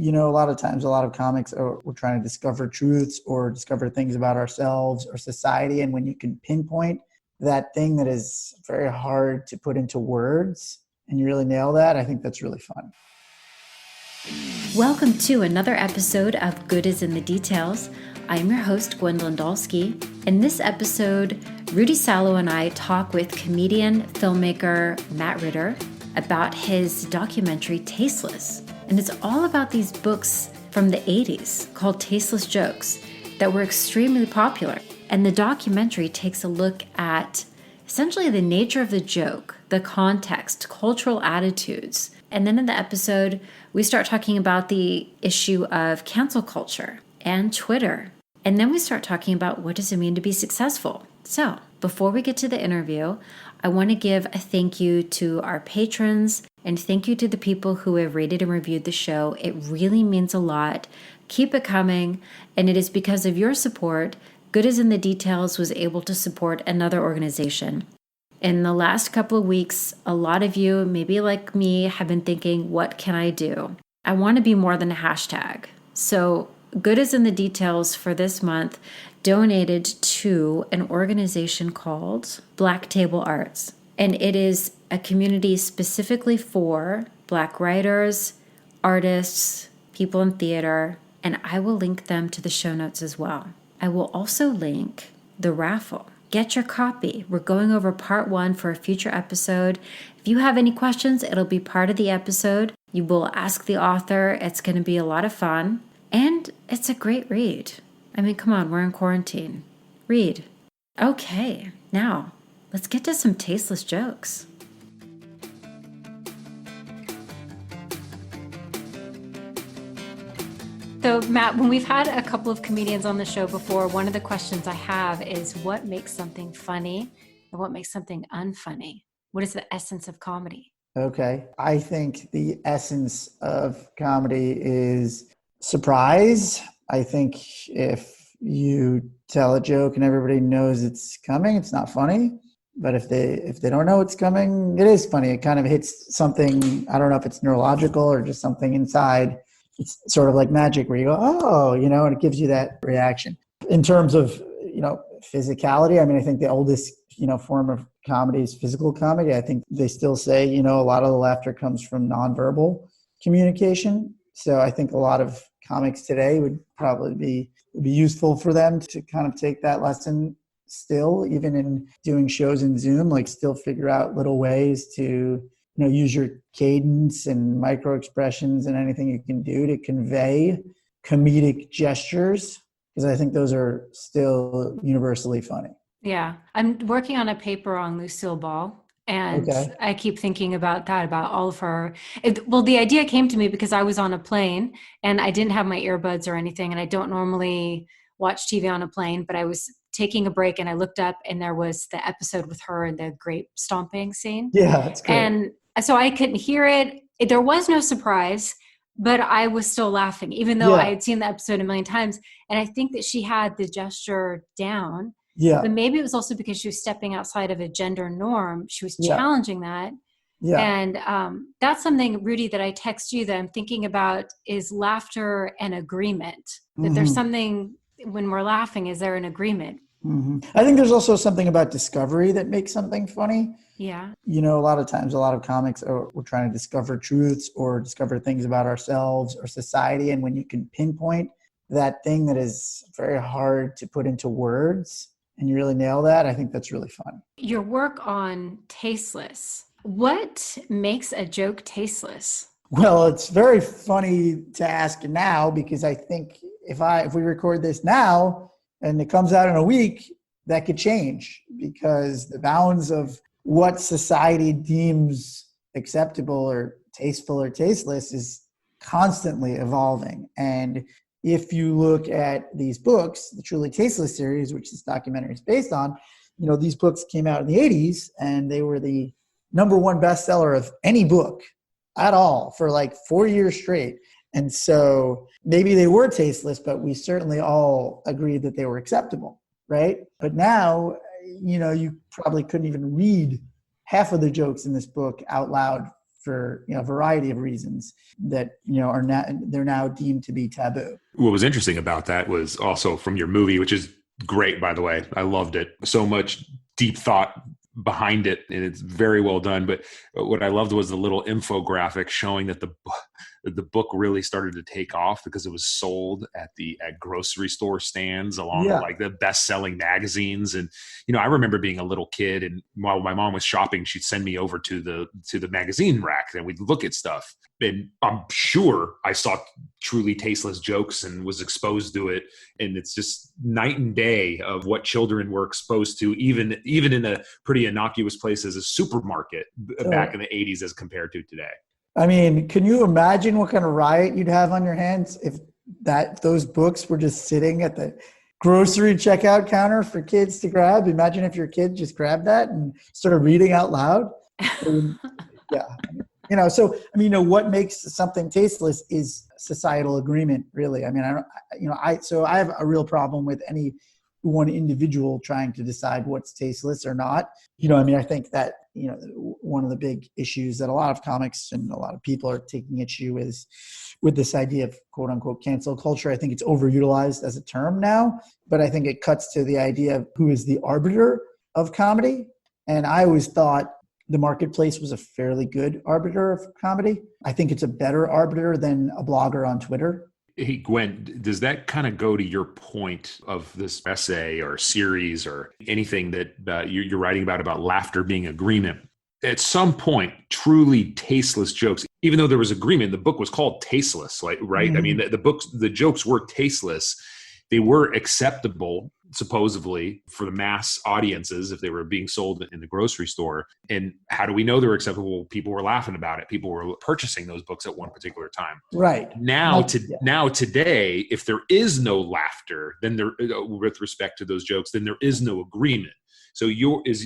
A lot of times, a lot of comics we're trying to discover truths or discover things about ourselves or society. And when you can pinpoint that thing that is very hard to put into words and you really nail that, I think that's really fun. Welcome to another episode of Good is in the Details. I'm your host, Gwendolyn Dolske. In this episode, Rudy, Salo, and I talk with comedian, filmmaker Matt Ritter about his documentary, Tasteless. And it's all about these books from the 80s called Tasteless jokes that were extremely popular. And the documentary takes a look at essentially the nature of the joke, the context, cultural attitudes. And then in the episode, we start talking about the issue of cancel culture and Twitter. And then we start talking about what does it mean to be successful. So before we get to the interview, I want to give a thank you to our patrons and thank you to the people who have rated and reviewed the show. It really means a lot. Keep it coming. And it is because of your support, Good is in the Details was able to support another organization. In the last couple of weeks, a lot of you, maybe like me, have been thinking, what can I do? I want to be more than a hashtag. So Good is in the Details for this month donated to an organization called Black Table Arts. And it is a community specifically for Black writers, artists, people in theater, and I will link them to the show notes as well. I will also link the raffle. Get your copy. We're going over part 1 for a future episode. If you have any questions, it'll be part of the episode. You will ask the author. It's going to be a lot of fun. And it's a great read. I mean, come on, we're in quarantine. Read. Okay, now let's get to some tasteless jokes. So, Matt, when we've had a couple of comedians on the show before, one of the questions I have is what makes something funny and what makes something unfunny? What is the essence of comedy? Okay. I think the essence of comedy is surprise. I think if you tell a joke and everybody knows it's coming, it's not funny. But if they don't know it's coming, it is funny. It kind of hits something, I don't know if it's neurological or just something inside. It's sort of like magic where you go, oh, and it gives you that reaction. In terms of, physicality, I mean, I think the oldest, form of comedy is physical comedy. I think they still say, a lot of the laughter comes from nonverbal communication. So I think a lot of comics today would probably be useful for them to kind of take that lesson still, even in doing shows in Zoom, like still figure out little ways to use your cadence and micro expressions and anything you can do to convey comedic gestures, because I think those are still universally funny. Yeah. I'm working on a paper on Lucille Ball, and okay. I keep thinking about that, about all of her. The idea came to me because I was on a plane and I didn't have my earbuds or anything, and I don't normally watch TV on a plane, but I was taking a break and I looked up and there was the episode with her and the grape stomping scene. Yeah, that's great. And so I couldn't hear it. There was no surprise, but I was still laughing, even though I had seen the episode a million times. And I think that she had the gesture down. Yeah. But maybe it was also because she was stepping outside of a gender norm. She was challenging that. Yeah. And that's something, Rudy, that I text you that I'm thinking about is laughter and agreement. That there's something, when we're laughing, is there an agreement? Mm-hmm. I think there's also something about discovery that makes something funny. Yeah. A lot of times, a lot of comics we're trying to discover truths or discover things about ourselves or society. And when you can pinpoint that thing that is very hard to put into words and you really nail that, I think that's really fun. Your work on Tasteless. What makes a joke tasteless? Well, it's very funny to ask now, because I think if we record this now and it comes out in a week, that could change, because the bounds of what society deems acceptable or tasteful or tasteless is constantly evolving. And if you look at these books, the Truly Tasteless series, which this documentary is based on, these books came out in the 80s and they were the number one bestseller of any book at all for like 4 years straight. And so maybe they were tasteless, but we certainly all agreed that they were acceptable, right? But now, you probably couldn't even read half of the jokes in this book out loud for a variety of reasons that are now they're now deemed to be taboo. What was interesting about that was also from your movie, which is great, by the way. I loved it. So much deep thought behind it, and it's very well done. But what I loved was the little infographic showing that the book really started to take off because it was sold at grocery store stands along with like the best-selling magazines. And I remember being a little kid, and while my mom was shopping, she'd send me over to the magazine rack, and we'd look at stuff. And I'm sure I saw truly tasteless jokes and was exposed to it. And it's just night and day of what children were exposed to, even in a pretty innocuous place as a supermarket back in the 80s as compared to today. I mean, can you imagine what kind of riot you'd have on your hands if those books were just sitting at the grocery checkout counter for kids to grab? Imagine if your kid just grabbed that and started reading out loud. Yeah. So, what makes something tasteless is societal agreement, really. I mean, I have a real problem with any one individual trying to decide what's tasteless or not. I think that, one of the big issues that a lot of comics and a lot of people are taking issue is with this idea of quote unquote cancel culture. I think it's overutilized as a term now, but I think it cuts to the idea of who is the arbiter of comedy. And I always thought the marketplace was a fairly good arbiter of comedy. I think it's a better arbiter than a blogger on Twitter. Hey, Gwen, does that kind of go to your point of this essay or series or anything that you're writing about laughter being agreement? At some point, truly tasteless jokes, even though there was agreement, the book was called Tasteless, right? Mm-hmm. I mean, the jokes were tasteless. They were acceptable, supposedly, for the mass audiences if they were being sold in the grocery store. And how do we know they were acceptable? People were laughing about it. People were purchasing those books at one particular time. Right. Now today, if there is no laughter, then there, with respect to those jokes, then there is no agreement. So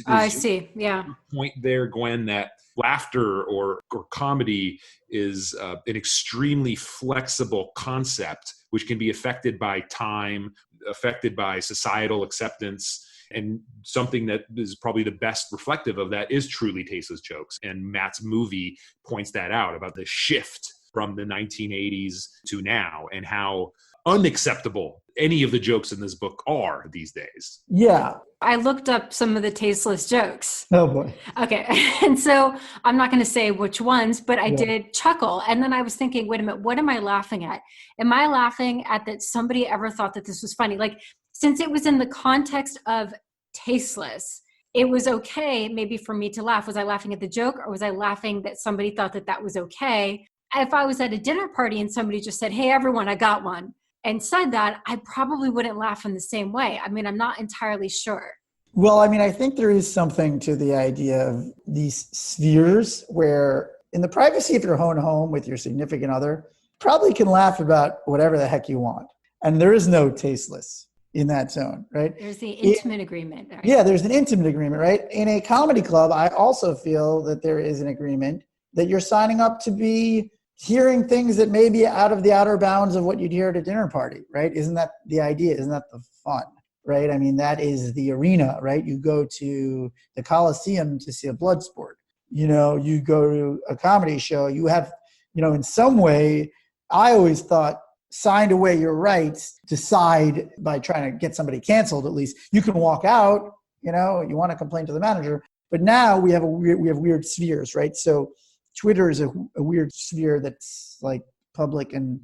I see. Yeah. Your point there, Gwen, that laughter or comedy is an extremely flexible concept, which can be affected by time, affected by societal acceptance, and something that is probably the best reflective of that is truly tasteless jokes. And Matt's movie points that out about the shift from the 1980s to now and how unacceptable any of the jokes in this book are these days. Yeah. I looked up some of the tasteless jokes. Oh boy. Okay. And so I'm not going to say which ones, but I did chuckle. And then I was thinking, wait a minute, what am I laughing at? Am I laughing at that somebody ever thought that this was funny? Like, since it was in the context of tasteless, it was okay maybe for me to laugh. Was I laughing at the joke, or was I laughing that somebody thought that was okay? If I was at a dinner party and somebody just said, hey, everyone, I got one, and said that, I probably wouldn't laugh in the same way. I mean, I'm not entirely sure. Well, I mean, I think there is something to the idea of these spheres where in the privacy of your own home with your significant other, probably can laugh about whatever the heck you want. And there is no tasteless in that zone, right? There's the intimate agreement. Right? Yeah, there's an intimate agreement, right? In a comedy club, I also feel that there is an agreement that you're signing up to be hearing things that may be out of the outer bounds of what you'd hear at a dinner party, right? Isn't that the idea? Isn't that the fun, right? I mean, that is the arena, right? You go to the Coliseum to see a blood sport. You go to a comedy show, you have, in some way, I always thought signed away your rights, decide by trying to get somebody canceled, at least. You can walk out, you want to complain to the manager, but now we have weird spheres, right? So Twitter is a weird sphere that's like public and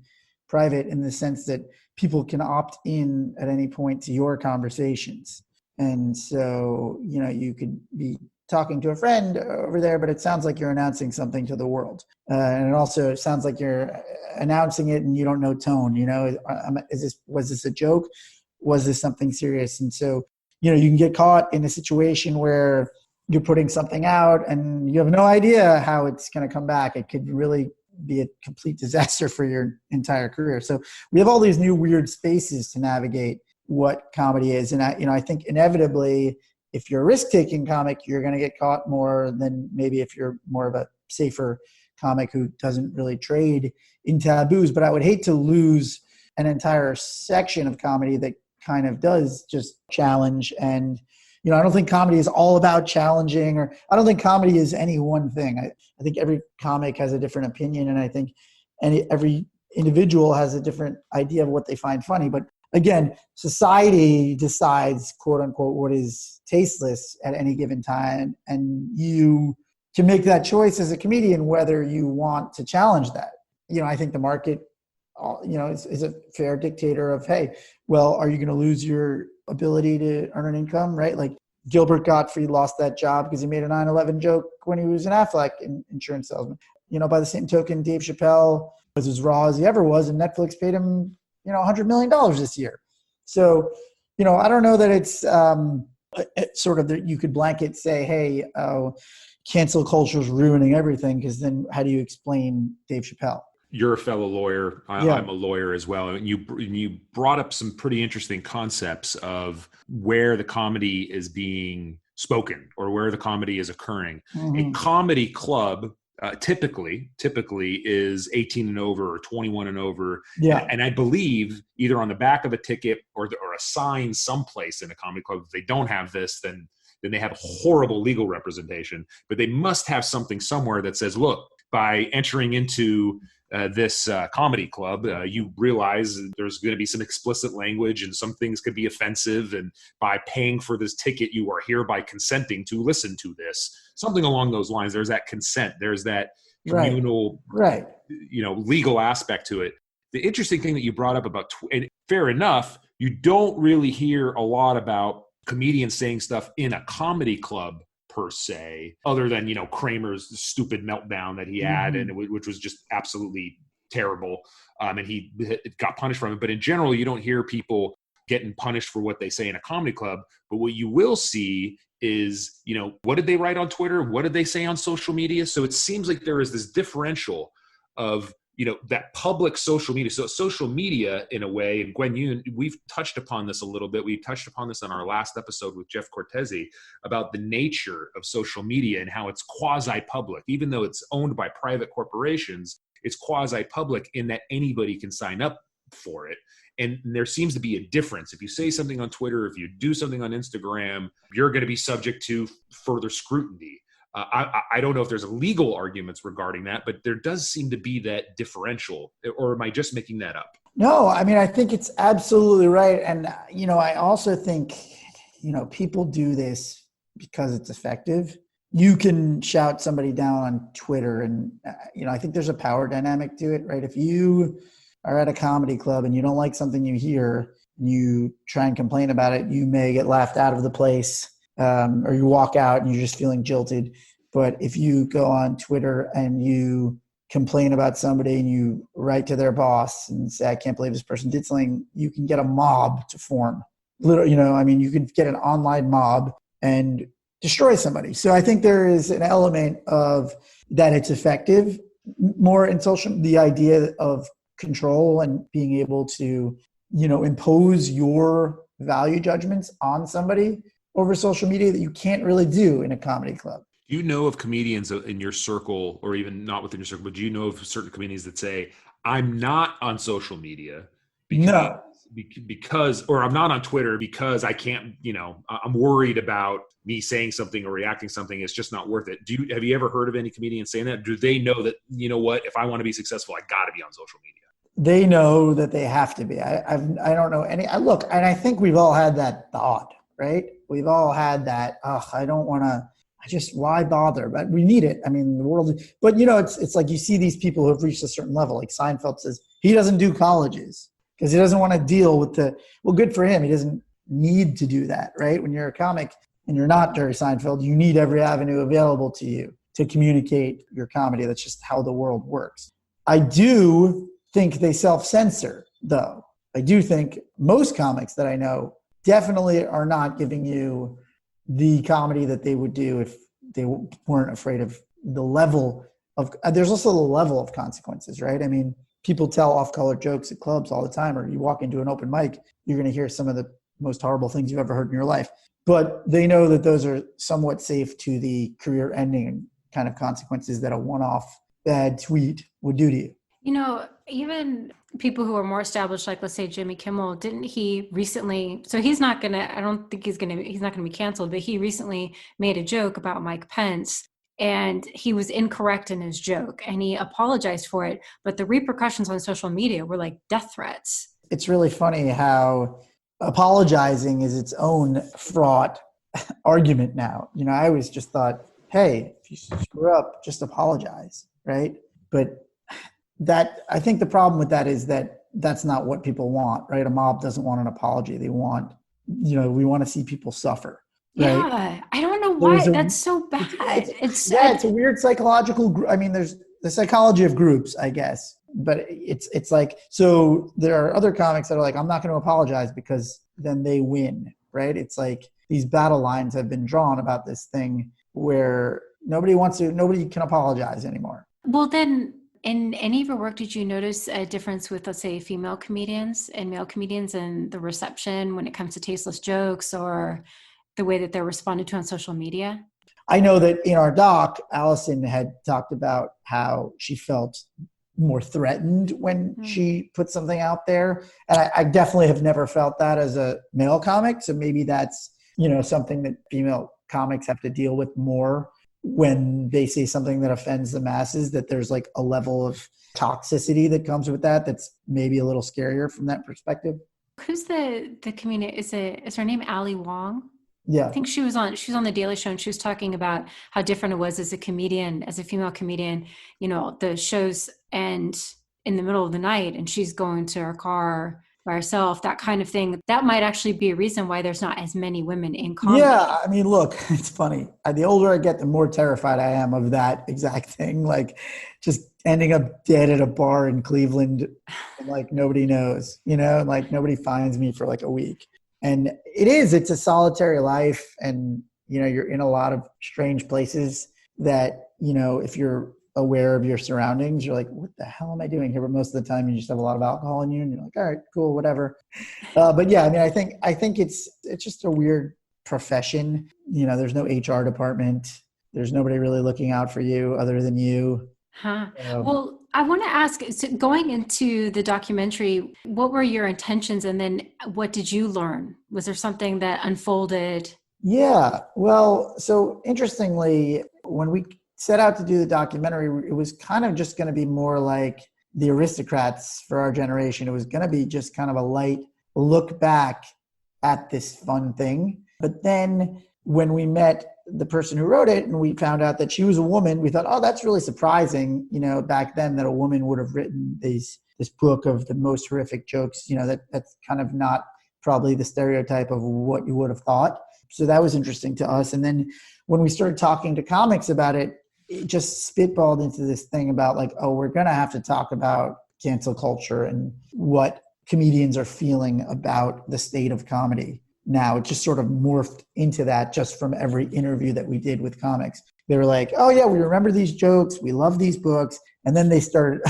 private in the sense that people can opt in at any point to your conversations. And so, you could be talking to a friend over there, but it sounds like you're announcing something to the world. And it also sounds like you're announcing it and you don't know tone, was this a joke? Was this something serious? And so, you can get caught in a situation where you're putting something out and you have no idea how it's going to come back. It could really be a complete disaster for your entire career. So we have all these new weird spaces to navigate what comedy is. And I think inevitably, if you're a risk-taking comic, you're going to get caught more than maybe if you're more of a safer comic who doesn't really trade in taboos. But I would hate to lose an entire section of comedy that kind of does just challenge and I don't think comedy is all about challenging, or I don't think comedy is any one thing. I think every comic has a different opinion, and I think every individual has a different idea of what they find funny. But again, society decides, quote unquote, what is tasteless at any given time, and you can make that choice as a comedian whether you want to challenge that. I think the market, is a fair dictator of, hey, well, are you going to lose your ability to earn an income, right? Like Gilbert Gottfried lost that job because he made a 9/11 joke when he was an Affleck insurance salesman. By the same token, Dave Chappelle was as raw as he ever was, and Netflix paid him, $100 million this year. So, I don't know that it's sort of that you could blanket say, hey, cancel culture is ruining everything, because then how do you explain Dave Chappelle? You're a fellow lawyer. Yeah. I'm a lawyer as well. And you brought up some pretty interesting concepts of where the comedy is being spoken or where the comedy is occurring. Mm-hmm. A comedy club typically is 18 and over or 21 and over. Yeah. And I believe either on the back of a ticket or a sign someplace in a comedy club, if they don't have this, then they have horrible legal representation. But they must have something somewhere that says, look, by entering into this comedy club, you realize there's going to be some explicit language and some things could be offensive. And by paying for this ticket, you are hereby consenting to listen to this. Something along those lines. There's that consent. There's that communal, right. Legal aspect to it. The interesting thing that you brought up about, and fair enough, you don't really hear a lot about comedians saying stuff in a comedy club per se, other than, Kramer's stupid meltdown that he had, and which was just absolutely terrible. And he got punished from it. But in general, you don't hear people getting punished for what they say in a comedy club. But what you will see is, what did they write on Twitter? What did they say on social media? So it seems like there is this differential of, that public social media. So social media, in a way, and Gwen, we've touched upon this a little bit. We touched upon this on our last episode with Jeff Cortese about the nature of social media and how it's quasi-public. Even though it's owned by private corporations, it's quasi-public in that anybody can sign up for it. And there seems to be a difference. If you say something on Twitter, if you do something on Instagram, you're going to be subject to further scrutiny. I don't know if there's legal arguments regarding that, but there does seem to be that differential. Or am I just making that up? No, I think it's absolutely right. And, I also think, people do this because it's effective. You can shout somebody down on Twitter and, I think there's a power dynamic to it, right? If you are at a comedy club and you don't like something you hear, you try and complain about it, you may get laughed out of the place. Or you walk out and you're just feeling jilted. But if you go on Twitter and you complain about somebody and you write to their boss and say, I can't believe this person did something, you can get a mob to form. Literally, you can get an online mob and destroy somebody. So I think there is an element of that it's effective more in social, the idea of control and being able to, impose your value judgments on somebody over social media that you can't really do in a comedy club. Do you know of comedians in your circle, or even not within your circle, but do you know of certain comedians that say, I'm not on social media because, or I'm not on Twitter because I can't, I'm worried about me saying something or reacting something. It's just not worth it. Have you ever heard of any comedians saying that? Do they know that, if I want to be successful, I got to be on social media? They know that they have to be. I don't know any, look, and I think we've all had that thought. Right? We've all had that, I don't want to, why bother? But we need it. The world, but it's like you see these people who have reached a certain level, like Seinfeld says, he doesn't do colleges because he doesn't want to deal with well, good for him. He doesn't need to do that, right? When you're a comic and you're not Jerry Seinfeld, you need every avenue available to you to communicate your comedy. That's just how the world works. I do think they self-censor, though. I do think most comics that I know definitely are not giving you the comedy that they would do if they weren't afraid of the level of, there's also the level of consequences, right? People tell off-color jokes at clubs all the time, or you walk into an open mic, you're going to hear some of the most horrible things you've ever heard in your life. But they know that those are somewhat safe to the career-ending kind of consequences that a one-off bad tweet would do to you. Even people who are more established, like let's say Jimmy Kimmel, didn't he recently, so he's not not gonna be canceled, but he recently made a joke about Mike Pence and he was incorrect in his joke and he apologized for it. But the repercussions on social media were like death threats. It's really funny how apologizing is its own fraught argument now. I always just thought, hey, if you screw up, just apologize, right? But I think the problem with that is that that's not what people want, right? A mob doesn't want an apology. They want, we want to see people suffer. Right? Yeah, I don't know why that's so bad. It's a weird psychological. I mean, there's the psychology of groups, I guess, but it's like, so there are other comics that are like, I'm not going to apologize because then they win, right? It's like these battle lines have been drawn about this thing where nobody can apologize anymore. Well, then in any of your work, did you notice a difference with, let's say, female comedians and male comedians and the reception when it comes to tasteless jokes or the way that they're responded to on social media? I know that in our doc, Allison had talked about how she felt more threatened when she put something out there. And I definitely have never felt that as a male comic. So maybe that's, something that female comics have to deal with more when they say something that offends the masses, that there's like a level of toxicity that comes with that. That's maybe a little scarier from that perspective. Who's the comedian? Is her name Ali Wong? Yeah. I think she was on the Daily Show and she was talking about how different it was as a comedian, as a female comedian. The shows end in the middle of the night and she's going to her car by herself, that kind of thing. That might actually be a reason why there's not as many women in comedy. Yeah. I mean, look, it's funny. The older I get, the more terrified I am of that exact thing. Like just ending up dead at a bar in Cleveland, and like nobody knows, like nobody finds me for like a week. And it's a solitary life. And, you're in a lot of strange places that, if you're aware of your surroundings, you're like, what the hell am I doing here? But most of the time you just have a lot of alcohol in you and you're like, all right, cool, whatever. But yeah, I mean, I think it's just a weird profession. There's no HR department. There's nobody really looking out for you other than you. Well, I want to ask, so going into the documentary, what were your intentions and then what did you learn? Was there something that unfolded? Yeah, well, so interestingly, when we set out to do the documentary, it was kind of just going to be more like The Aristocrats for our generation. It was going to be just kind of a light look back at this fun thing. But then when we met the person who wrote it and we found out that she was a woman, we thought, oh, that's really surprising, back then that a woman would have written this book of the most horrific jokes, that's kind of not probably the stereotype of what you would have thought. So that was interesting to us. And then when we started talking to comics about it, it just spitballed into this thing about like, oh, we're going to have to talk about cancel culture and what comedians are feeling about the state of comedy. Now it just sort of morphed into that just from every interview that we did with comics. They were like, oh yeah, we remember these jokes. We love these books. And then they started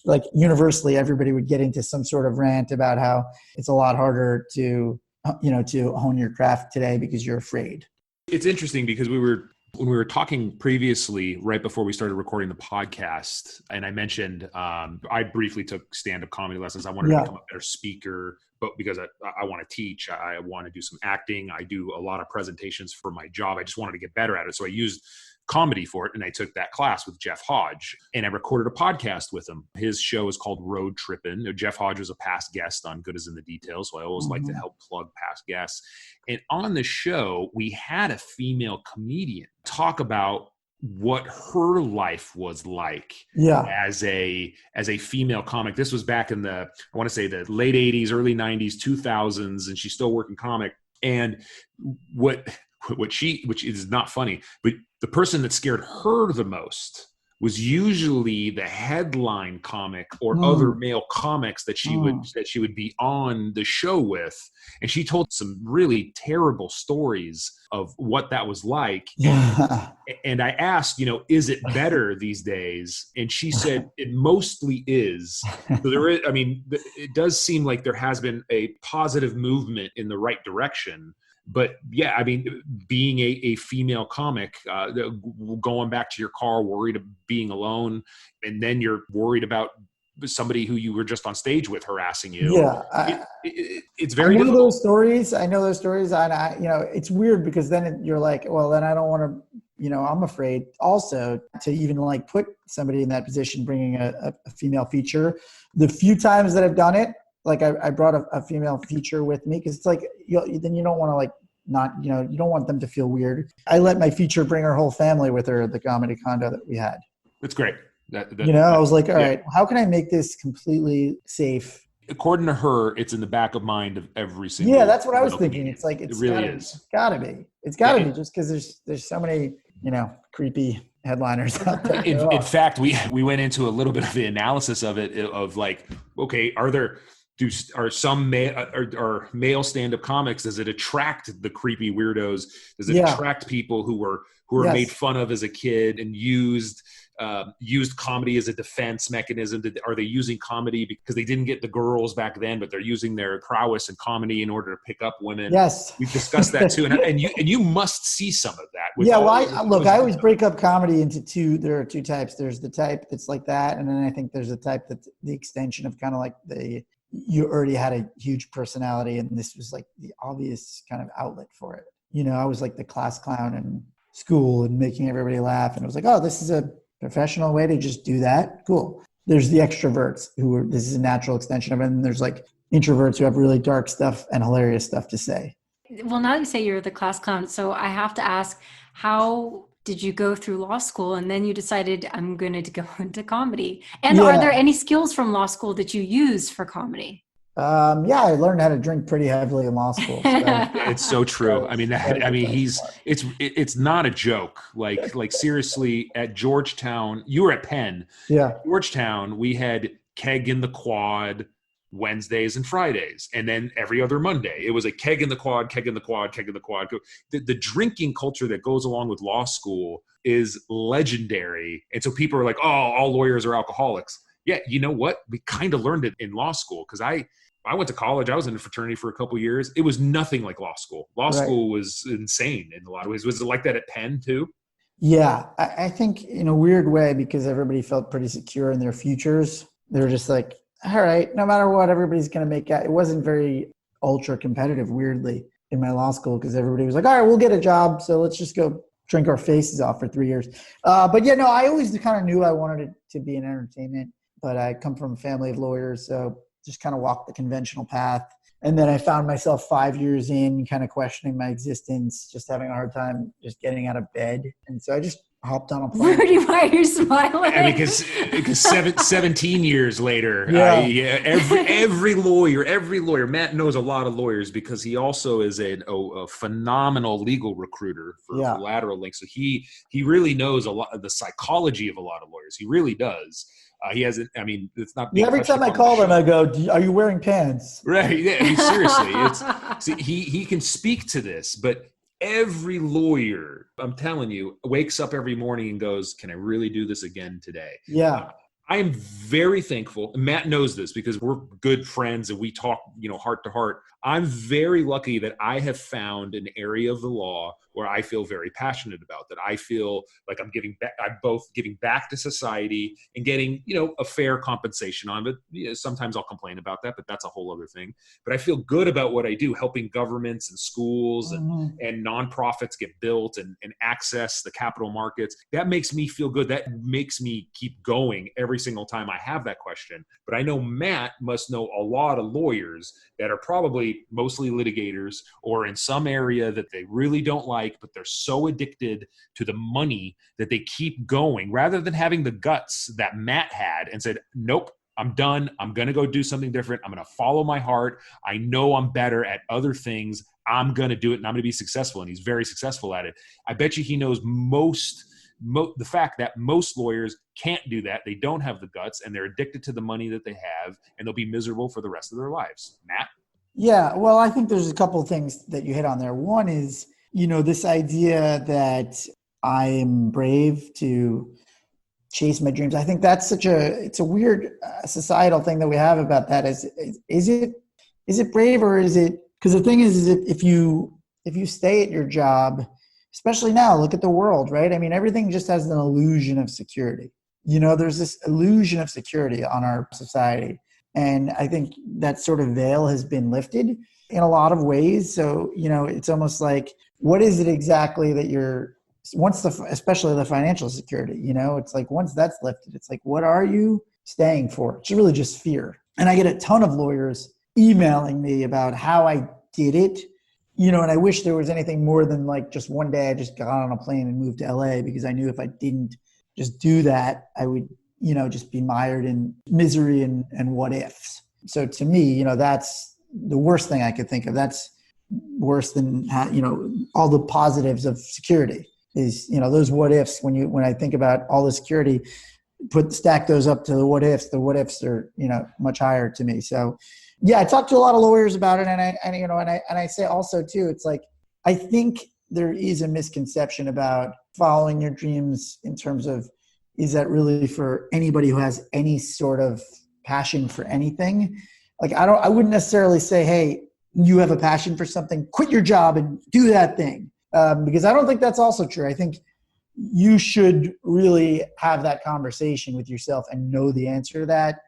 like universally, everybody would get into some sort of rant about how it's a lot harder to hone your craft today because you're afraid. It's interesting because when we were talking previously, right before we started recording the podcast, and I mentioned I briefly took stand-up comedy lessons. I wanted to become a better speaker, but because I want to teach, I want to do some acting. I do a lot of presentations for my job. I just wanted to get better at it. So I used comedy for it. And I took that class with Jeff Hodge and I recorded a podcast with him. His show is called Road Trippin'. Jeff Hodge was a past guest on Good As in the Details. So I always like to help plug past guests. And on the show, we had a female comedian talk about what her life was like as a female comic. This was back in the late 80s, early 90s, 2000s, and she's still working comic. And which is not funny, but the person that scared her the most was usually the headline comic or other male comics that she would be on the show with. And she told some really terrible stories of what that was like. And I asked, is it better these days? And she said it mostly is. So it does seem like there has been a positive movement in the right direction. But yeah, I mean, being a female comic, going back to your car, worried of being alone, and then you're worried about somebody who you were just on stage with harassing you. Yeah. It's very difficult. I know those stories. And it's weird because then you're like, well, then I don't want to, I'm afraid also to even like put somebody in that position, bringing a female feature. The few times that I've done it, like I brought a female feature with me, because it's like, then you don't want to like, not, you don't want them to feel weird. I let my feature bring her whole family with her at the comedy condo that we had. That's great. I was like, all right, how can I make this completely safe? According to her, it's in the back of mind of every single. Yeah, that's what I was thinking. It's like, it really is. It's gotta be. It's gotta be, just because there's so many, creepy headliners out there. In fact, we went into a little bit of the analysis of it, of like, okay, are some male stand-up comics, does it attract the creepy weirdos? Does it attract people who were made fun of as a kid and used comedy as a defense mechanism? Are they using comedy because they didn't get the girls back then, but they're using their prowess in comedy in order to pick up women? Yes, we've discussed that too, and you must see some of that. I always break up comedy into two. There are two types. There's the type that's like that, and then I think there's a type that's the extension of kind of like you already had a huge personality, and this was like the obvious kind of outlet for it. I was like the class clown in school and making everybody laugh, and it was like, oh, this is a professional way to just do that. Cool. There's the extroverts this is a natural extension of it, and there's like introverts who have really dark stuff and hilarious stuff to say. Well, now you say you're the class clown, so I have to ask, how did you go through law school and then you decided I'm going to go into comedy? And are there any skills from law school that you use for comedy? I learned how to drink pretty heavily in law school. So. It's so true. It's not a joke. Like seriously, at Georgetown, you were at Penn. Yeah. Georgetown, we had keg in the quad Wednesdays and Fridays, and then every other Monday it was a keg in the quad, keg in the quad, keg in the quad. The drinking culture that goes along with law school is legendary, and so people are like, oh, all lawyers are alcoholics. Yeah, you know what? We kind of learned it in law school, because I went to college. I was in a fraternity for a couple of years. It was nothing like law school. Law school was insane in a lot of ways. Was it like that at Penn too? Yeah, I think in a weird way, because everybody felt pretty secure in their futures. They were just like, all right, no matter what, everybody's going to make it. It wasn't very ultra competitive, weirdly, in my law school, because everybody was like, all right, we'll get a job, so let's just go drink our faces off for 3 years. I always kind of knew I wanted it to be in entertainment, but I come from a family of lawyers, so just kind of walked the conventional path. And then I found myself 5 years in, kind of questioning my existence, just having a hard time just getting out of bed. And so I just hopped on a plane. Rudy, why are you smiling? Because 17 years later, every lawyer, Matt knows a lot of lawyers because he also is a phenomenal legal recruiter for Lateral Link. So he really knows a lot of the psychology of a lot of lawyers. He really does. He hasn't. I mean, it's not. Every time I call him, I go, "Are you wearing pants?" Right. Yeah. I mean, seriously, he can speak to this, but every lawyer, I'm telling you, wakes up every morning and goes, "Can I really do this again today?" Yeah. I am very thankful. Matt knows this because we're good friends and we talk, heart to heart. I'm very lucky that I have found an area of the law where I feel very passionate about, that I feel like I'm both giving back to society and getting, a fair compensation on it. Sometimes I'll complain about that, but that's a whole other thing. But I feel good about what I do, helping governments and schools and nonprofits get built and access the capital markets. That makes me feel good. That makes me keep going every single time I have that question. But I know Matt must know a lot of lawyers that are probably mostly litigators or in some area that they really don't like, but they're so addicted to the money that they keep going rather than having the guts that Matt had and said, nope, I'm done. I'm going to go do something different. I'm going to follow my heart. I know I'm better at other things. I'm going to do it and I'm going to be successful. And he's very successful at it. I bet you he knows the fact that most lawyers can't do that. They don't have the guts and they're addicted to the money that they have, and they'll be miserable for the rest of their lives. Matt? Yeah, well, I think there's a couple of things that you hit on there. One is, this idea that I'm brave to chase my dreams. I think that's it's a weird societal thing that we have about that. Is it brave, or is it, because the thing is if you stay at your job, especially now, look at the world, right? I mean, everything just has an illusion of security. there's this illusion of security on our society. And I think that sort of veil has been lifted in a lot of ways. So, it's almost like, what is it exactly that especially the financial security, it's like once that's lifted, it's like, what are you staying for? It's really just fear. And I get a ton of lawyers emailing me about how I did it, and I wish there was anything more than like just one day I just got on a plane and moved to LA, because I knew if I didn't just do that, I would, just be mired in misery and what ifs. So to me, that's the worst thing I could think of. That's worse than, all the positives of security is, those what ifs. When I think about all the security, stack those up to the what ifs are, much higher to me. So yeah, I talked to a lot of lawyers about it, and I say also too, it's like, I think there is a misconception about following your dreams in terms of, is that really for anybody who has any sort of passion for anything? Like, I wouldn't necessarily say, hey, you have a passion for something, quit your job and do that thing. Because I don't think that's also true. I think you should really have that conversation with yourself and know the answer to that.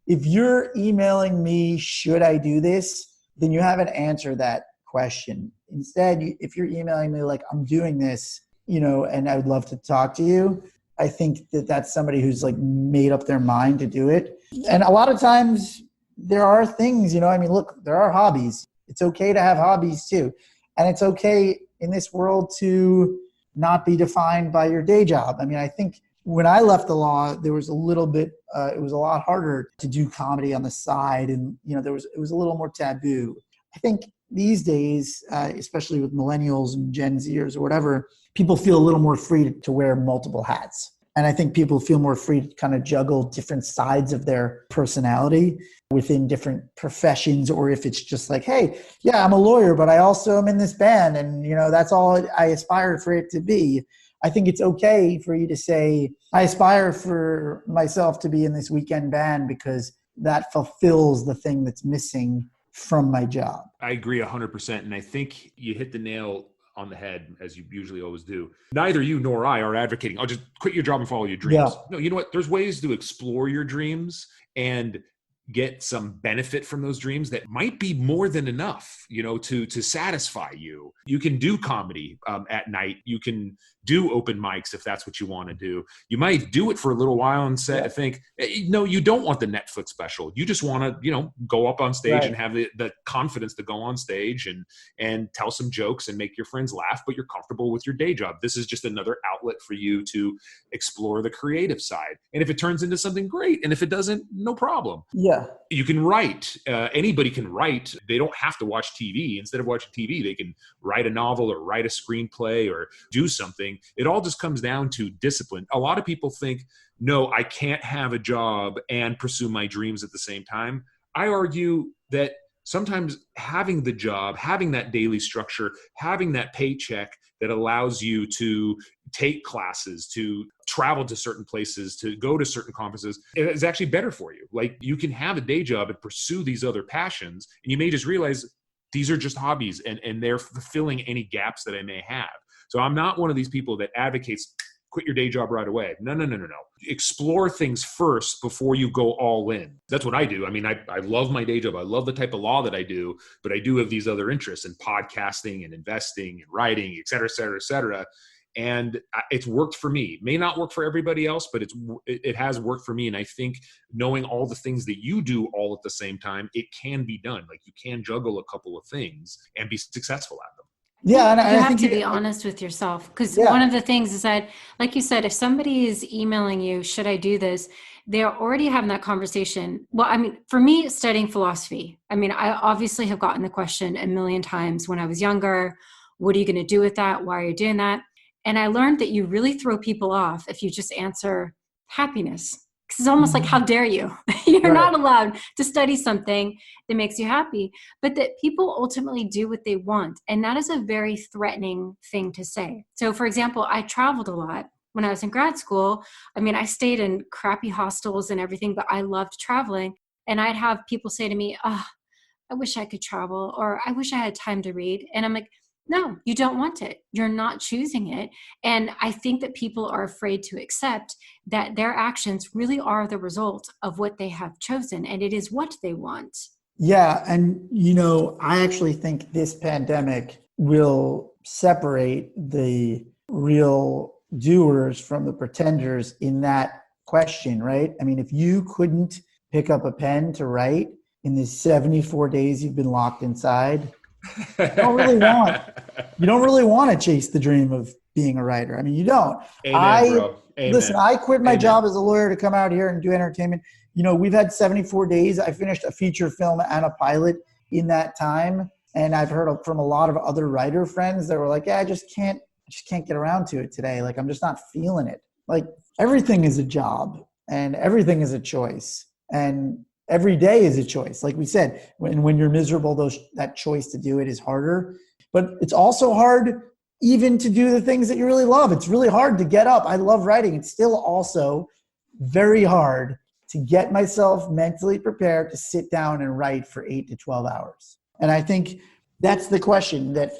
If you're emailing me, should I do this? Then you haven't answered that question. Instead, if you're emailing me like, I'm doing this, and I would love to talk to you, I think that's somebody who's like made up their mind to do it. And a lot of times there are things, look, there are hobbies. It's okay to have hobbies too. And it's okay in this world to not be defined by your day job. I think when I left the law, there was a little bit, it was a lot harder to do comedy on the side. And, it was a little more taboo. I think these days, especially with millennials and Gen Zers or whatever, people feel a little more free to wear multiple hats. And I think people feel more free to kind of juggle different sides of their personality within different professions. Or if it's just like, hey, yeah, I'm a lawyer, but I also am in this band. And, that's all I aspire for it to be. I think it's okay for you to say, I aspire for myself to be in this weekend band because that fulfills the thing that's missing from my job. I agree 100%. And I think you hit the nail on the head, as you usually always do. Neither you nor I are advocating, just quit your job and follow your dreams. Yeah. No, you know what? There's ways to explore your dreams and get some benefit from those dreams that might be more than enough, to satisfy you. You can do comedy at night. You can do open mics if that's what you want to do. You might do it for a little while and think, no, you don't want the Netflix special. You just want to, go up on stage and have the confidence to go on stage and tell some jokes and make your friends laugh, but you're comfortable with your day job. This is just another outlet for you to explore the creative side. And if it turns into something great, and if it doesn't, no problem. Yeah. You can write. Anybody can write. They don't have to watch TV. Instead of watching TV, they can write a novel or write a screenplay or do something. It all just comes down to discipline. A lot of people think, no, I can't have a job and pursue my dreams at the same time. I argue that sometimes having the job, having that daily structure, having that paycheck that allows you to take classes, to travel to certain places, to go to certain conferences, is actually better for you. Like, you can have a day job and pursue these other passions, and you may just realize these are just hobbies and they're fulfilling any gaps that I may have. So I'm not one of these people that advocates quit your day job right away. No. Explore things first before you go all in. That's what I do. I love my day job. I love the type of law that I do, but I do have these other interests in podcasting and investing and writing, et cetera, et cetera, et cetera. And it's worked for me. May not work for everybody else, but it has worked for me. And I think knowing all the things that you do all at the same time, it can be done. Like, you can juggle a couple of things and be successful at them. Yeah, and you have to be honest with yourself, because one of the things is that, like you said, if somebody is emailing you, should I do this? They're already having that conversation. Well, for me, studying philosophy, I obviously have gotten the question a million times when I was younger. What are you going to do with that? Why are you doing that? And I learned that you really throw people off if you just answer happiness. Because it's almost like, how dare you? You're not allowed to study something that makes you happy, but that people ultimately do what they want. And that is a very threatening thing to say. So, for example, I traveled a lot when I was in grad school. I stayed in crappy hostels and everything, but I loved traveling. And I'd have people say to me, I wish I could travel, or I wish I had time to read. And I'm like, No, you don't want it. You're not choosing it. And I think that people are afraid to accept that their actions really are the result of what they have chosen, and it is what they want. Yeah. And, I actually think this pandemic will separate the real doers from the pretenders in that question, right? I mean, if you couldn't pick up a pen to write in the 74 days you've been locked inside, you don't really want to chase the dream of being a writer. I mean, you don't. Amen, bro. Amen. Listen, I quit my Amen. job as a lawyer to come out here and do entertainment. We've had 74 days. I finished a feature film and a pilot in that time. And I've heard from a lot of other writer friends that were like, yeah, I just can't get around to it today. Like, I'm just not feeling it. Like, everything is a job and everything is a choice. And every day is a choice. Like we said, when you're miserable, that choice to do it is harder. But it's also hard even to do the things that you really love. It's really hard to get up. I love writing. It's still also very hard to get myself mentally prepared to sit down and write for 8 to 12 hours. And I think that's the question, that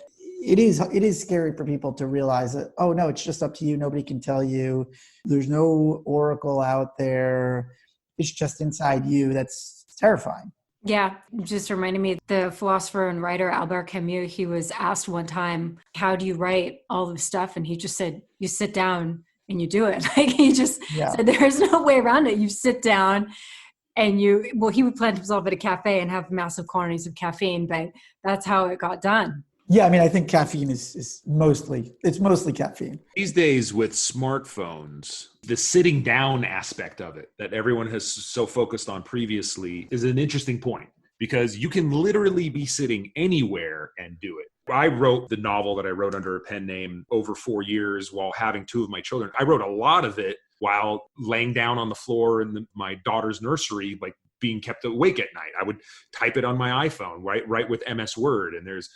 it is scary for people to realize that, oh no, it's just up to you. Nobody can tell you. There's no oracle out there. It's just inside you. That's terrifying. Yeah, just reminded me, the philosopher and writer Albert Camus, he was asked one time, how do you write all this stuff? And he just said, you sit down and you do it. Like, he just said, there's no way around it. You sit down and he would plant himself at a cafe and have massive quantities of caffeine, but that's how it got done. Yeah, I mean, I think caffeine is mostly caffeine. These days with smartphones, the sitting down aspect of it that everyone has so focused on previously is an interesting point, because you can literally be sitting anywhere and do it. I wrote the novel that I wrote under a pen name over 4 years while having 2 of my children. I wrote a lot of it while laying down on the floor in my daughter's nursery, like being kept awake at night. I would type it on my iPhone, right with MS Word, and there's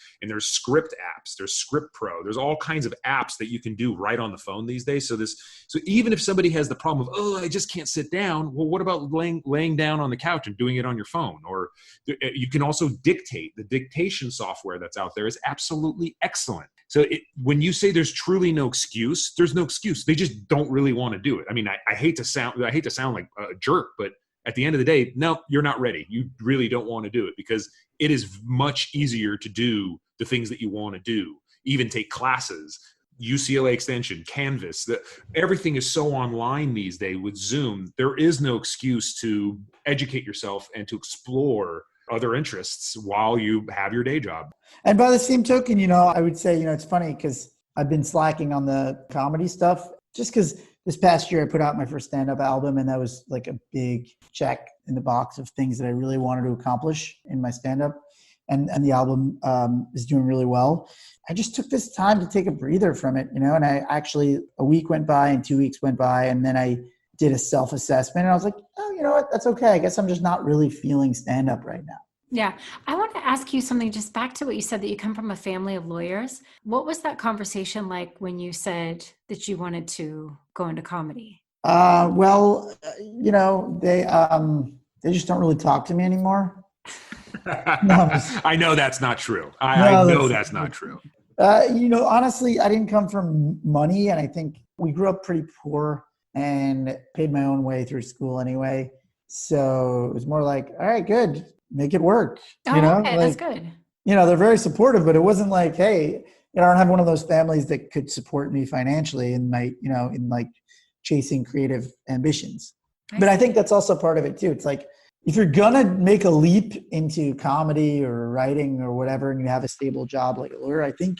script apps, there's Script Pro, there's all kinds of apps that you can do right on the phone these days. So even if somebody has the problem of, oh, I just can't sit down, well, what about laying down on the couch and doing it on your phone? Or you can also dictate. The dictation software that's out there is absolutely excellent. So when you say there's truly no excuse, there's no excuse. They just don't really want to do it. I mean, I hate to sound like a jerk, but at the end of the day, no, you're not ready. You really don't want to do it, because it is much easier to do the things that you want to do, even take classes, UCLA Extension, Canvas. Everything is so online these days with Zoom. There is no excuse to educate yourself and to explore other interests while you have your day job. And by the same token, I would say, it's funny because I've been slacking on the comedy stuff just because this past year I put out my first stand-up album, and that was like a big check in the box of things that I really wanted to accomplish in my stand-up. And the album is doing really well. I just took this time to take a breather from it, and I actually, a week went by and 2 weeks went by, and then I did a self-assessment, and I was like, oh, you know what? That's okay. I guess I'm just not really feeling stand-up right now. Yeah. I want to ask you something, just back to what you said, that you come from a family of lawyers. What was that conversation like when you said that you wanted to go into comedy? Well, they just don't really talk to me anymore. I know that's not true. I know that's not true. Honestly, I didn't come from money, and I think we grew up pretty poor and paid my own way through school anyway. So it was more like, all right, good. Make it work. Okay, that's good. They're very supportive, but it wasn't like, hey, I don't have one of those families that could support me financially in my, in like chasing creative ambitions. But I think that's also part of it too. It's like, if you're gonna make a leap into comedy or writing or whatever, and you have a stable job like a lawyer, I think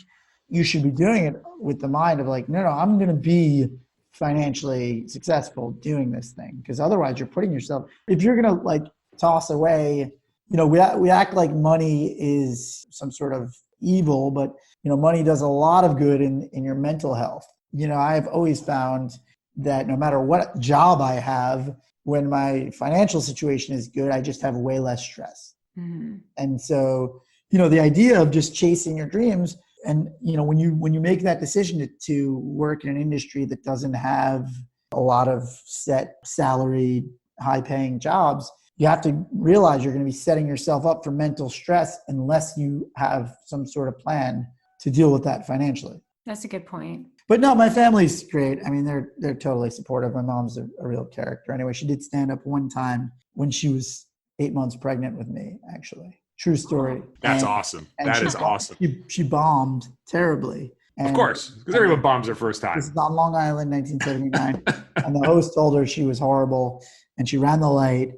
you should be doing it with the mind of like, no, I'm gonna be financially successful doing this thing. Because otherwise you're putting yourself, if you're gonna like toss away, we act like money is some sort of evil, but money does a lot of good in your mental health. I've always found that no matter what job I have, when my financial situation is good, I just have way less stress. Mm-hmm. And so, the idea of just chasing your dreams, and when you make that decision to work in an industry that doesn't have a lot of set salary, high paying jobs, you have to realize you're going to be setting yourself up for mental stress unless you have some sort of plan to deal with that financially. That's a good point. But no, my family's great. I mean, they're totally supportive. My mom's a real character. Anyway, she did stand up one time when she was 8 months pregnant with me, actually. True story. That's awesome. That is awesome. She bombed terribly. Of course, because everyone bombs their first time. This is on Long Island, 1979. And the host told her she was horrible, and she ran the light.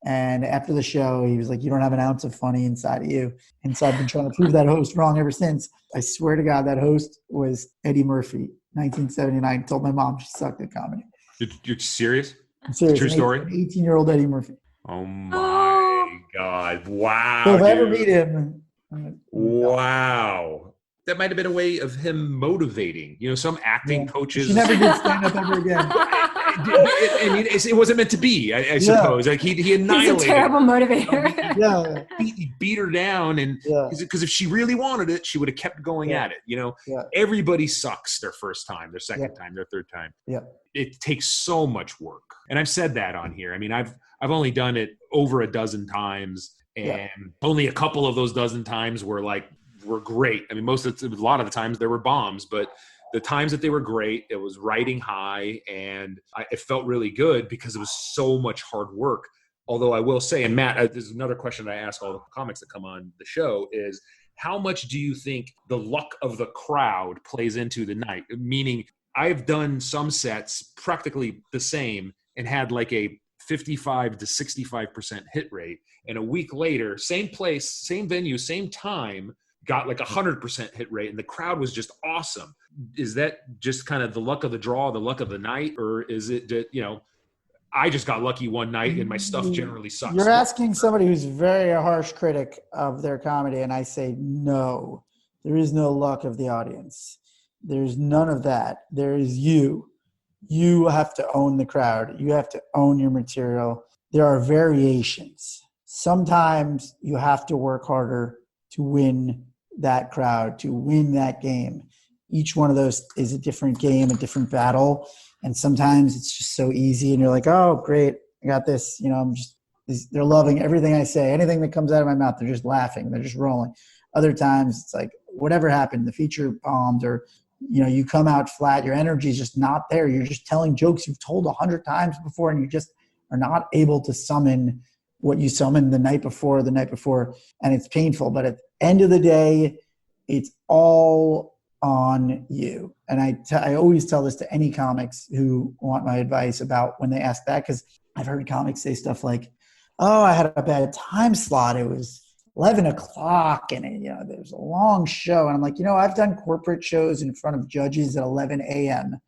And after the show, he was like, "You don't have an ounce of funny inside of you." And so I've been trying to prove that host wrong ever since. I swear to God, that host was Eddie Murphy, 1979. Told my mom she sucked at comedy. You're serious? I'm serious. True story? 18-year-old Eddie Murphy. Oh my God. Wow. So if I ever meet him. Wow. That might have been a way of him motivating. Some acting coaches. She never did stand up ever again. It wasn't meant to be, I suppose. Like he annihilated. He's a terrible motivator. He beat her down, and because if she really wanted it, she would have kept going at it. Everybody sucks their first time, their second time, their third time. Yeah, it takes so much work, and I've said that on here. I mean, I've only done it over a dozen times, and only a couple of those dozen times were great. I mean, a lot of the times there were bombs, but the times that they were great, it was riding high, and it felt really good because it was so much hard work. Although I will say, and Matt, there's another question that I ask all the comics that come on the show is, how much do you think the luck of the crowd plays into the night? Meaning, I've done some sets practically the same and had like a 55 to 65% hit rate. And a week later, same place, same venue, same time, got like 100% hit rate, and the crowd was just awesome. Is that just kind of the luck of the draw, the luck of the night, or is it that, I just got lucky one night and my stuff generally sucks? You're asking somebody who's very a harsh critic of their comedy, and I say no. There is no luck of the audience. There's none of that. There is you. You have to own the crowd. You have to own your material. There are variations. Sometimes you have to work harder to win that crowd, to win that game. Each one of those is a different game, a different battle. And sometimes it's just so easy and you're like, oh, great, I got this. They're loving everything I say. Anything that comes out of my mouth, they're just laughing. They're just rolling. Other times it's like, whatever happened, the feature bombed, or, you come out flat. Your energy is just not there. You're just telling jokes you've told 100 times before, and you just are not able to summon what you summoned the night before, and it's painful. But at the end of the day, it's all on you. And I always tell this to any comics who want my advice about when they ask that, because I've heard comics say stuff like, oh, I had a bad time slot. It was 11 o'clock and there was a long show. And I'm like, I've done corporate shows in front of judges at 11 a.m.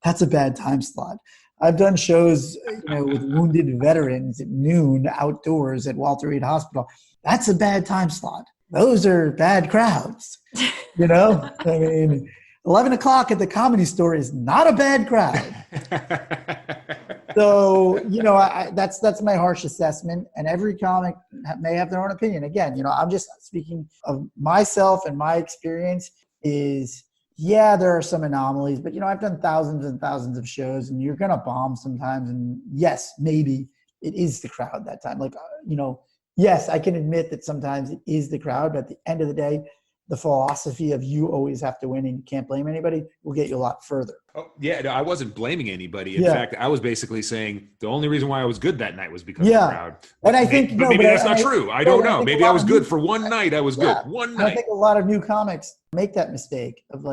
That's a bad time slot. I've done shows, with wounded veterans at noon outdoors at Walter Reed Hospital. That's a bad time slot. Those are bad crowds. I mean, 11 o'clock at the Comedy Store is not a bad crowd. So, that's my harsh assessment, and every comic may have their own opinion. Again, I'm just speaking of myself, and my experience is, yeah, there are some anomalies, but I've done thousands and thousands of shows, and you're going to bomb sometimes. And yes, maybe it is the crowd that time. Yes, I can admit that sometimes it is the crowd, but at the end of the day, the philosophy of you always have to win and you can't blame anybody will get you a lot further. Oh, yeah, no, I wasn't blaming anybody. In fact, I was basically saying the only reason why I was good that night was because of the crowd. And I think, maybe that's not true. I don't know. Maybe I was good for one night. I was good one night. I think a lot of new comics make that mistake of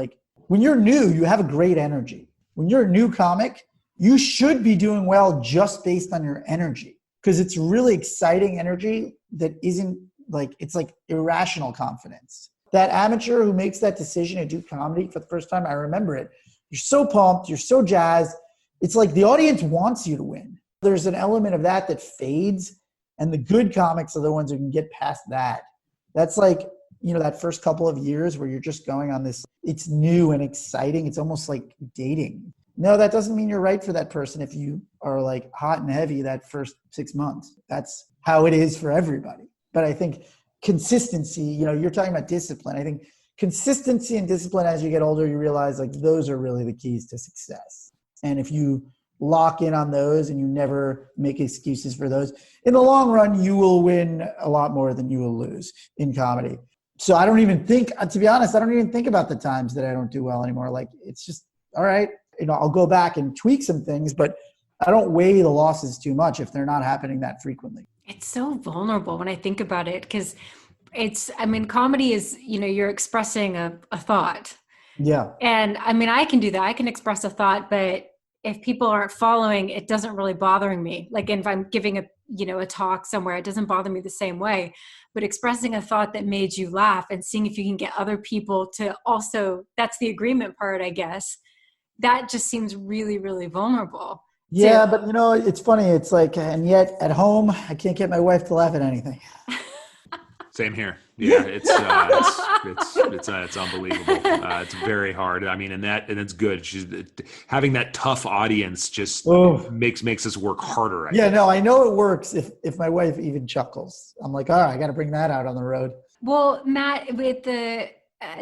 when you're new, you have a great energy. When you're a new comic, you should be doing well just based on your energy, because it's really exciting energy that isn't it's like irrational confidence. That amateur who makes that decision to do comedy for the first time, I remember it. You're so pumped. You're so jazzed. It's like the audience wants you to win. There's an element of that fades, and the good comics are the ones who can get past that. That's that first couple of years where you're just going on this, it's new and exciting. It's almost like dating. No, that doesn't mean you're right for that person if you are hot and heavy that first 6 months. That's how it is for everybody. But I think consistency, you're talking about discipline. I think consistency and discipline, as you get older, you realize those are really the keys to success. And if you lock in on those and you never make excuses for those, in the long run, you will win a lot more than you will lose in comedy. So I don't even think, to be honest, I don't even think about the times that I don't do well anymore. Like, it's just, all right, I'll go back and tweak some things, but I don't weigh the losses too much if they're not happening that frequently. It's so vulnerable when I think about it, because comedy is, you're expressing a thought. Yeah. And I can do that. I can express a thought, but if people aren't following, it doesn't really bothering me. Like if I'm giving a talk somewhere, it doesn't bother me the same way. But expressing a thought that made you laugh and seeing if you can get other people to also, that's the agreement part, I guess. That just seems really, really vulnerable. Yeah, but it's funny. It's like, and yet at home, I can't get my wife to laugh at anything. Same here. Yeah, it's unbelievable. It's very hard. And it's good. She's having that tough audience just makes us work harder. I know it works if my wife even chuckles. I'm like, all right, I got to bring that out on the road. Well, Matt, with the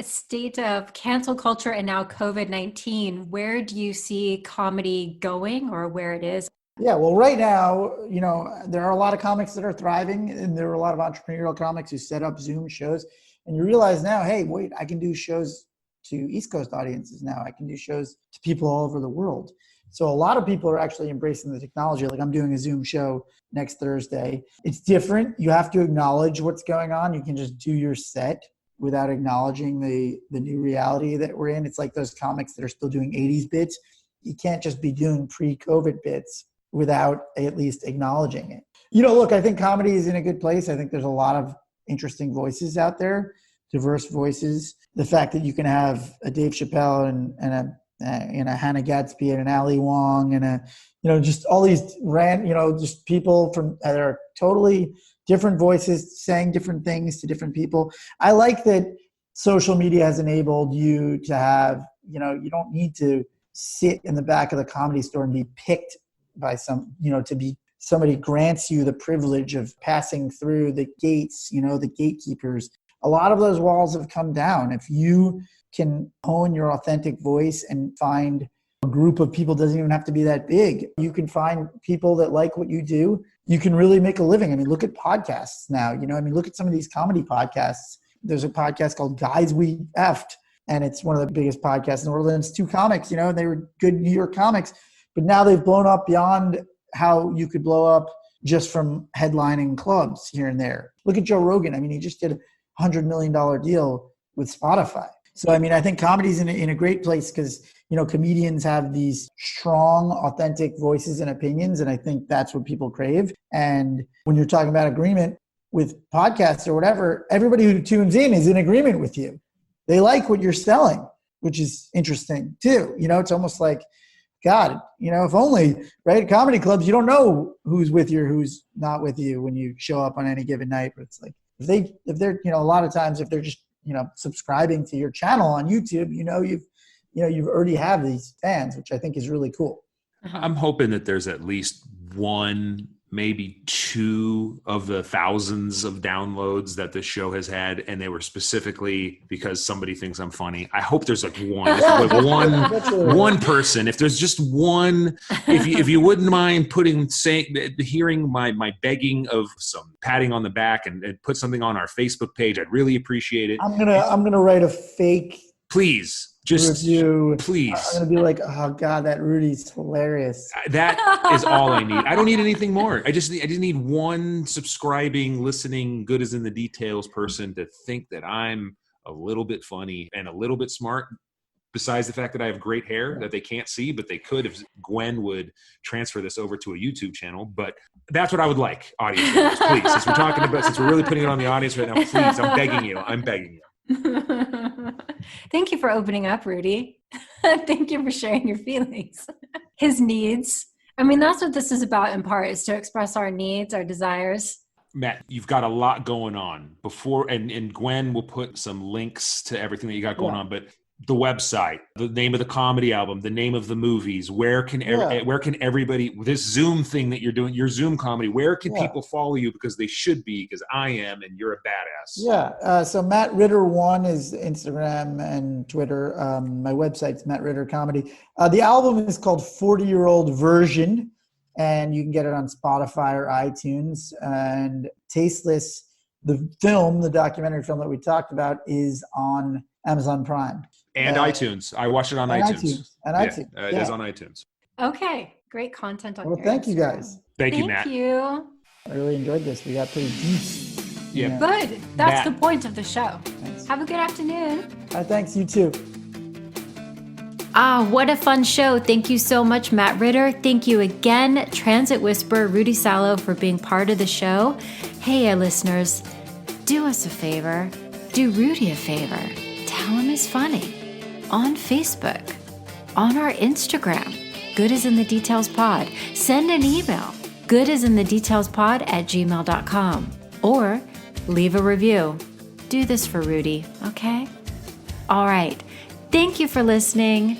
state of cancel culture and now COVID-19, where do you see comedy going, or where it is? Yeah, well, right now, there are a lot of comics that are thriving, and there are a lot of entrepreneurial comics who set up Zoom shows. And you realize now, hey, wait, I can do shows to East Coast audiences now. I can do shows to people all over the world. So a lot of people are actually embracing the technology. Like, I'm doing a Zoom show next Thursday. It's different. You have to acknowledge what's going on. You can just do your set without acknowledging the new reality that we're in. It's like those comics that are still doing 80s bits. You can't just be doing pre-COVID bits without at least acknowledging it. Look, I think comedy is in a good place. I think there's a lot of interesting voices out there, diverse voices. The fact that you can have a Dave Chappelle and a Hannah Gadsby and an Ali Wong and just all these just people from that are totally different voices saying different things to different people. I like that social media has enabled you to have, you don't need to sit in the back of the Comedy Store and be picked by somebody grants you the privilege of passing through the gates, the gatekeepers. A lot of those walls have come down. If you can hone your authentic voice and find a group of people, doesn't even have to be that big. You can find people that like what you do. You can really make a living. Look at podcasts now, look at some of these comedy podcasts. There's a podcast called Guys We Effed, and it's one of the biggest podcasts in the world. And it's two comics, and they were good New York comics. But now they've blown up beyond how you could blow up just from headlining clubs here and there. Look at Joe Rogan. He just did a $100 million deal with Spotify. So, I think comedy's in a great place because, comedians have these strong, authentic voices and opinions. And I think that's what people crave. And when you're talking about agreement with podcasts or whatever, everybody who tunes in is in agreement with you. They like what you're selling, which is interesting too. It's almost like, God, if only, right? Comedy clubs, you don't know who's with you or who's not with you when you show up on any given night. But it's like, if they're, a lot of times if they're just, subscribing to your channel on YouTube, you've already have these fans, which I think is really cool. I'm hoping that there's at least one, maybe two of the thousands of downloads that this show has had, and they were specifically because somebody thinks I'm funny. I hope there's like one person. If there's just one, if you wouldn't mind hearing my begging of some patting on the back and put something on our Facebook page, I'd really appreciate it. I'm gonna write a fake please review. Please. I'm gonna be like, oh God, that Rudy's hilarious. That is all I need. I don't need anything more. I just need one subscribing, listening, good as in the details person to think that I'm a little bit funny and a little bit smart. Besides the fact that I have great hair that they can't see, but they could if Gwen would transfer this over to a YouTube channel. But that's what I would like, audience members, please. Since we're really putting it on the audience right now, please, I'm begging you. Thank you for opening up, Rudy. Thank you for sharing your feelings. His needs. That's what this is about in part, is to express our needs, our desires. Matt, you've got a lot going on before, and Gwen will put some links to everything that you got going on, but the website, the name of the comedy album, the name of the movies, where can everybody, this Zoom thing that you're doing, your Zoom comedy, where can people follow you? Because they should be, because I am, and you're a badass. Yeah. So Matt Ritter 1 is Instagram and Twitter. My website's Matt Ritter Comedy. The album is called 40-Year-Old Version, and you can get it on Spotify or iTunes. And Tasteless the film, the documentary film that we talked about, is on Amazon Prime. And iTunes. I watched it on iTunes. iTunes. It is on iTunes. Okay. Great content on Well, your thank you Instagram. guys. Thank you, Matt. Thank you. I really enjoyed this. We got pretty deep. Yeah. Good. That's Matt. the point of the show. Thanks. Have a good afternoon. Thanks, you too. Ah, what a fun show. Thank you so much, Matt Ritter. Thank you again, Transit Whisperer Rudy Salo, for being part of the show. Hey, listeners, do us a favor. Do Rudy a favor. Tell him he's funny. On Facebook. On our Instagram. Good is in the Details Pod. Send an email. goodisinthe.detailspod@gmail.com. Or leave a review. Do this for Rudy, okay? All right. Thank you for listening.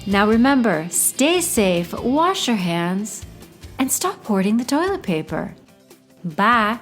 Now remember, stay safe, wash your hands, and stop hoarding the toilet paper. Bye.